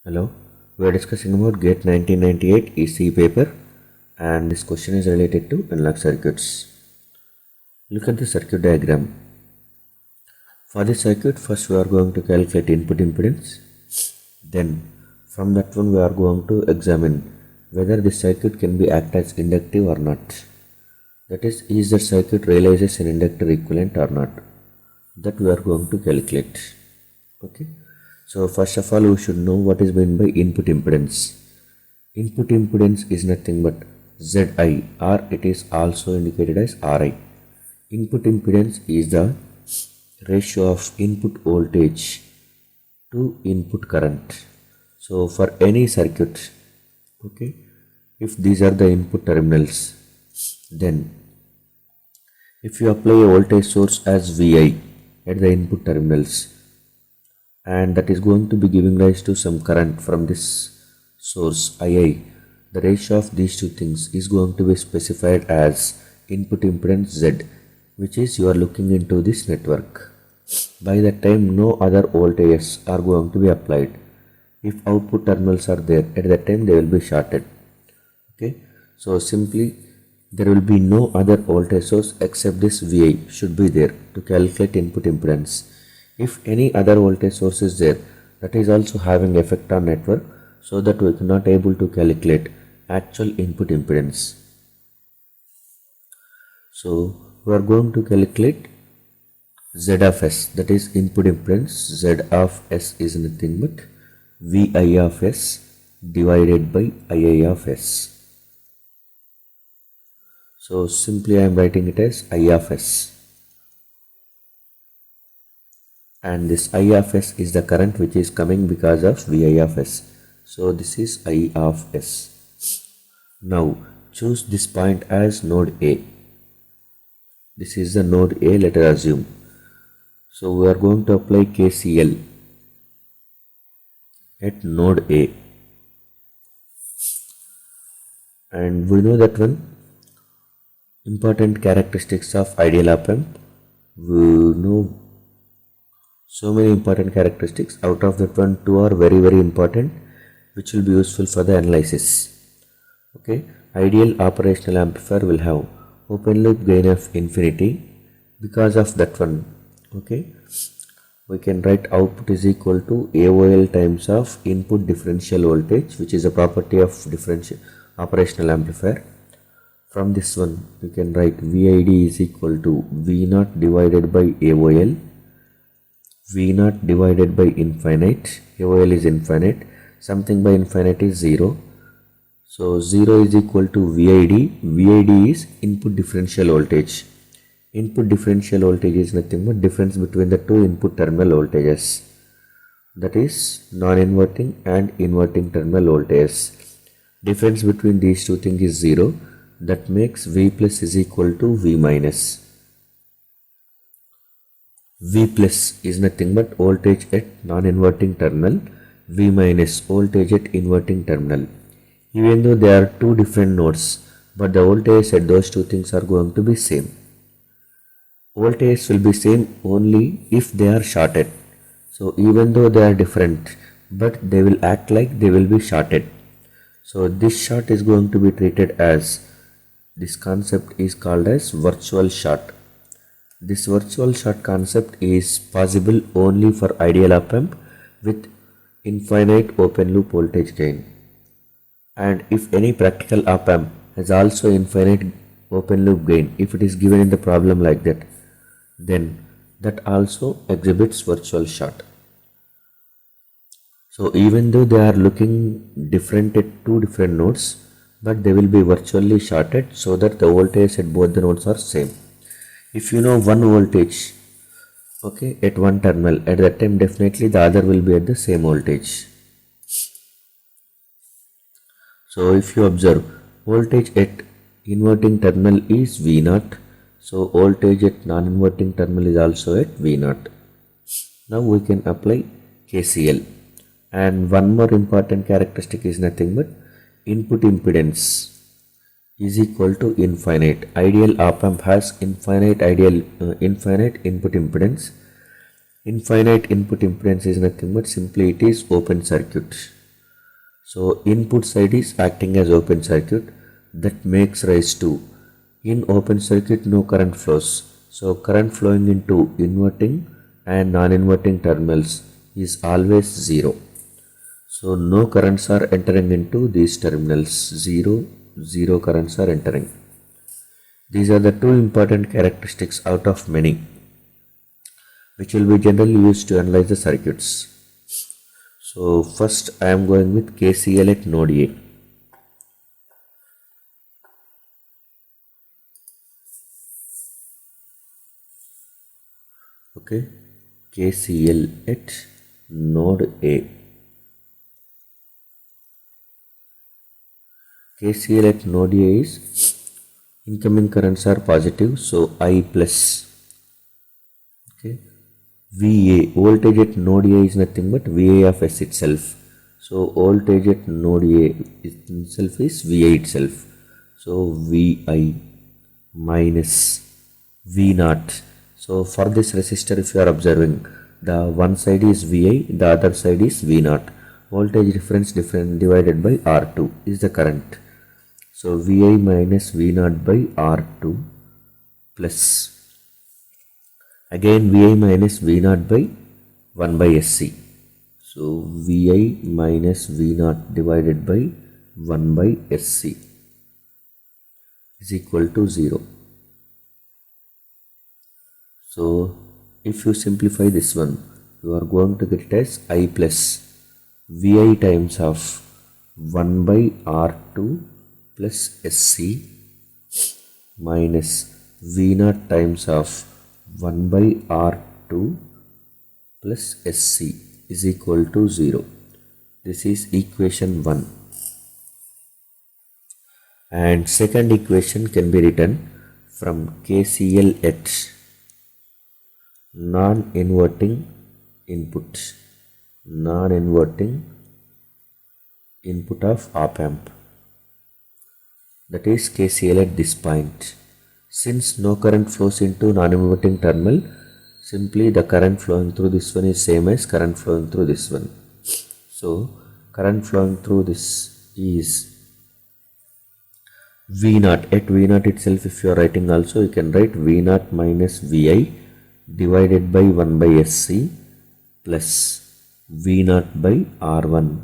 Hello, we are discussing about GATE 1998 EC paper, and this question is related to analog circuits. Look at the circuit diagram. For this circuit, first we are going to calculate input impedance. Then from that one we are going to examine whether this circuit can be act as inductive or not. That is the circuit realizes an inductor equivalent or not. That we are going to calculate. Okay. So first of all, we should know what is meant by input impedance. Input impedance is nothing but Zi, or it is also indicated as Ri. Input impedance is the ratio of input voltage to input current. So for any circuit, okay, if these are the input terminals, then if you apply a voltage source as Vi at the input terminals, and that is going to be giving rise to some current from this source II, the ratio of these two things is going to be specified as input impedance Z, which is you are looking into this network. By that time, no other voltages are going to be applied. If output terminals are there, at that time they will be shorted. Okay, so simply there will be no other voltage source except this Vi should be there to calculate input impedance. If any other voltage source is there, that is also having effect on network, so that we cannot able to calculate actual input impedance. So we are going to calculate Z of S, that is input impedance. Z of S is nothing but Vi of S divided by Ii of S. So simply I am writing it as I of S. And this I of S is the current which is coming because of Vi of S. So this is I of S. Now choose this point as node A. This is the node A, let us assume. So we are going to apply KCL at node A. And we know that one important characteristics of ideal op amp. We know so many important characteristics. Out of that one, two are very important, which will be useful for the analysis. Okay, ideal operational amplifier will have open loop gain of infinity. Because of that one, okay, we can write output is equal to AOL times of input differential voltage, which is a property of differential operational amplifier. From this one, you can write VID is equal to V0 divided by AOL. V0 divided by infinite, AOL is infinite, something by infinite is 0. So 0 is equal to VID, VID is input differential voltage. Input differential voltage is nothing but difference between the two input terminal voltages, that is non-inverting and inverting terminal voltages. Difference between these two things is 0, that makes V plus is equal to V minus. V plus is nothing but voltage at non-inverting terminal, V minus voltage at inverting terminal. Even though there are two different nodes, but the voltage at those two things are going to be same. Voltage will be same only if they are shorted. So even though they are different, but they will act like they will be shorted. So this short is going to be treated as, this concept is called as virtual short. This virtual short concept is possible only for ideal op amp with infinite open loop voltage gain. And if any practical op amp has also infinite open loop gain, if it is given in the problem like that, then that also exhibits virtual short. So even though they are looking different at two different nodes, but they will be virtually shorted so that the voltage at both the nodes are same. If you know one voltage, okay, at one terminal, at that time definitely the other will be at the same voltage. So if you observe, voltage at inverting terminal is V0, so voltage at non-inverting terminal is also at V0. Now we can apply KCL. And one more important characteristic is nothing but input impedance is equal to infinite. Ideal op amp has infinite input impedance. Infinite input impedance is nothing but simply it is open circuit. So input side is acting as open circuit, that makes rise to, in open circuit no current flows. So current flowing into inverting and non-inverting terminals is always 0. So no currents are entering into these terminals, 0 currents are entering. These are the two important characteristics out of many which will be generally used to analyze the circuits. So first I am going with KCL at node A. Okay, KCL at node A. KCL at node A is incoming currents are positive, so I plus. Okay, VA, voltage at node A is nothing but VA of S itself. So voltage at node A itself is VA itself. So VI minus V naught. So for this resistor, if you are observing, the one side is VI, the other side is V naught. Voltage difference divided by R2 is the current. So VI minus V naught by R2 plus again VI minus V naught by 1 by SC. So VI minus V naught divided by 1 by SC is equal to 0. So if you simplify this one, you are going to get it as I plus VI times of 1 by R2 plus SC minus V naught times of 1 by R2 plus SC is equal to 0. This is equation 1. And second equation can be written from KCL at non-inverting input of op-amp, that is KCL at this point. Since no current flows into non-inverting terminal, simply the current flowing through this one is same as current flowing through this one. So current flowing through this is V naught. At V naught itself, if you are writing also, you can write V naught minus VI divided by 1 by SC plus V naught by R1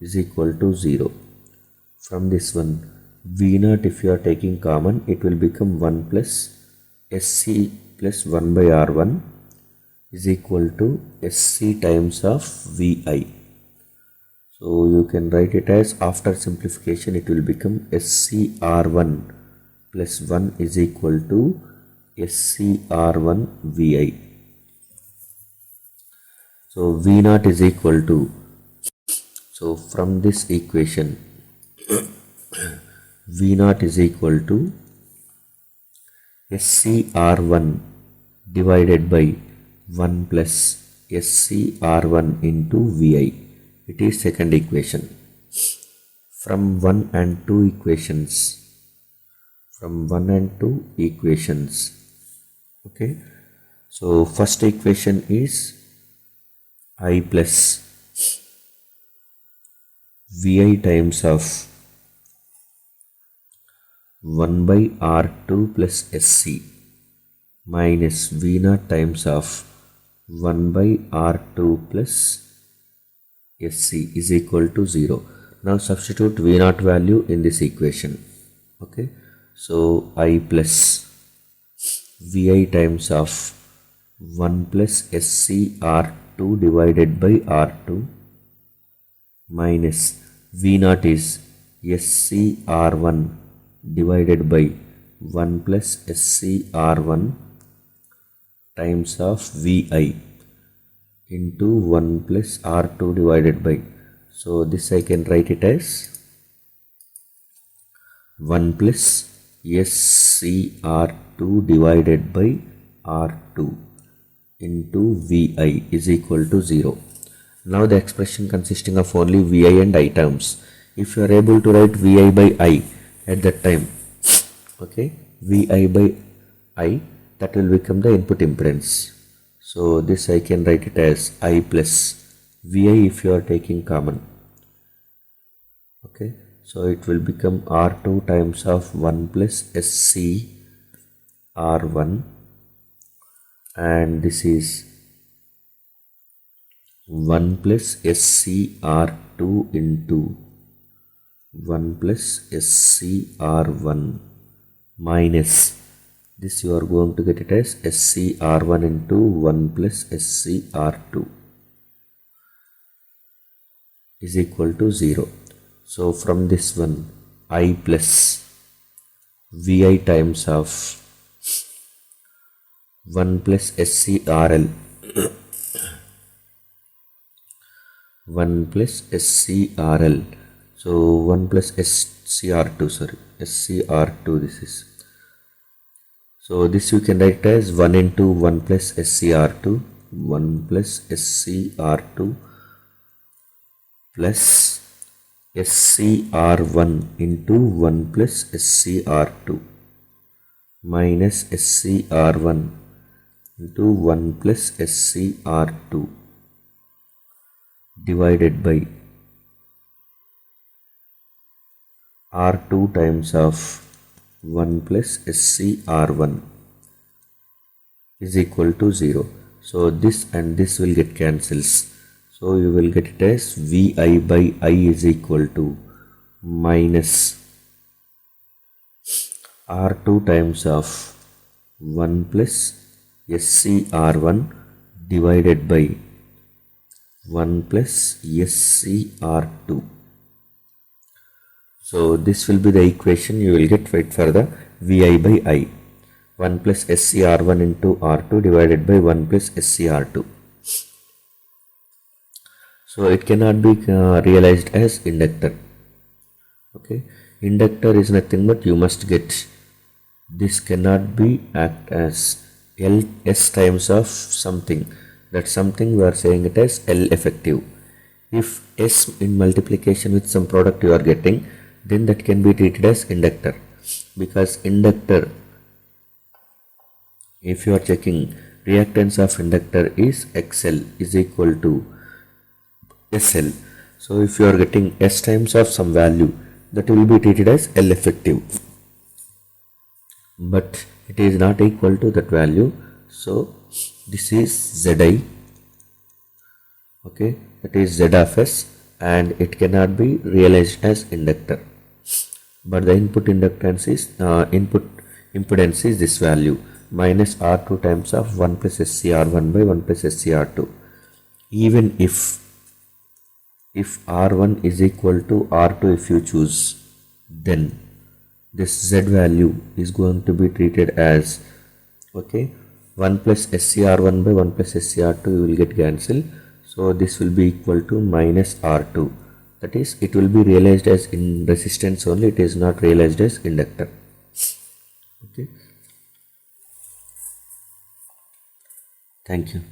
is equal to 0. From this one, V naught, if you are taking common, it will become 1 plus SC plus 1 by R1 is equal to SC times of VI. So you can write it as, after simplification, it will become SC R1 plus 1 is equal to SC R1 VI. So V naught is equal to, so from this equation, V naught is equal to SC R1 divided by 1 plus SC R1 into VI. It is second equation. From 1 and 2 equations, okay, so first equation is I plus VI times of 1 by R2 plus SC minus V naught times of 1 by R2 plus SC is equal to 0. Now substitute V naught value in this equation. Okay, so I plus VI times of 1 plus SC R2 divided by R2 minus V naught is SC R1 divided by 1 plus SC R1 times of VI into 1 plus R2 divided by, so this I can write it as 1 plus SC R2 divided by R2 into VI is equal to 0. Now the expression consisting of only VI and I terms, if you are able to write VI by I at that time, okay, VI by I, that will become the input impedance. So this I can write it as I plus VI if you are taking common. Okay, so it will become R2 times of 1 plus SC R1, and this is 1 plus SCR2 into 1 plus SCR1 minus this, you are going to get it as SCR1 into 1 plus SCR2 is equal to 0. So from this one, I plus Vi times of 1 plus SCRL 1 plus SCRL, so 1 plus SCR2, this is, so this you can write as 1 into 1 plus SCR2, 1 plus SCR2 plus SCR1 into 1 plus SCR2 minus SCR1 into 1 plus SCR2 divided by R2 times of 1 plus SCR1 is equal to 0. So this and this will get cancels. So you will get it as Vi by I is equal to minus R2 times of 1 plus SCR1 divided by 1 plus SCR2. So this will be the equation you will get right for the Vi by I. 1 plus SCR1 into R2 divided by 1 plus SCR2. So it cannot be realized as inductor. Okay, inductor is nothing but you must get this cannot be act as S times of something. That something we are saying it as L effective. If S in multiplication with some product you are getting, then that can be treated as inductor, because inductor, if you are checking, reactance of inductor is XL is equal to SL. So if you are getting S times of some value, that will be treated as L effective, but it is not equal to that value. So this is Zi, okay, that is Z of S, and it cannot be realized as inductor, but the input inductance is input impedance is this value minus R2 times of 1 plus SCR1 by 1 plus SCR2. Even if R1 is equal to R2, if you choose, then this Z value is going to be treated as, okay, 1 plus SCR1 by 1 plus SCR2 you will get cancel. So this will be equal to minus R2. That is, it will be realized as in resistance only, it is not realized as inductor. Okay. Thank you.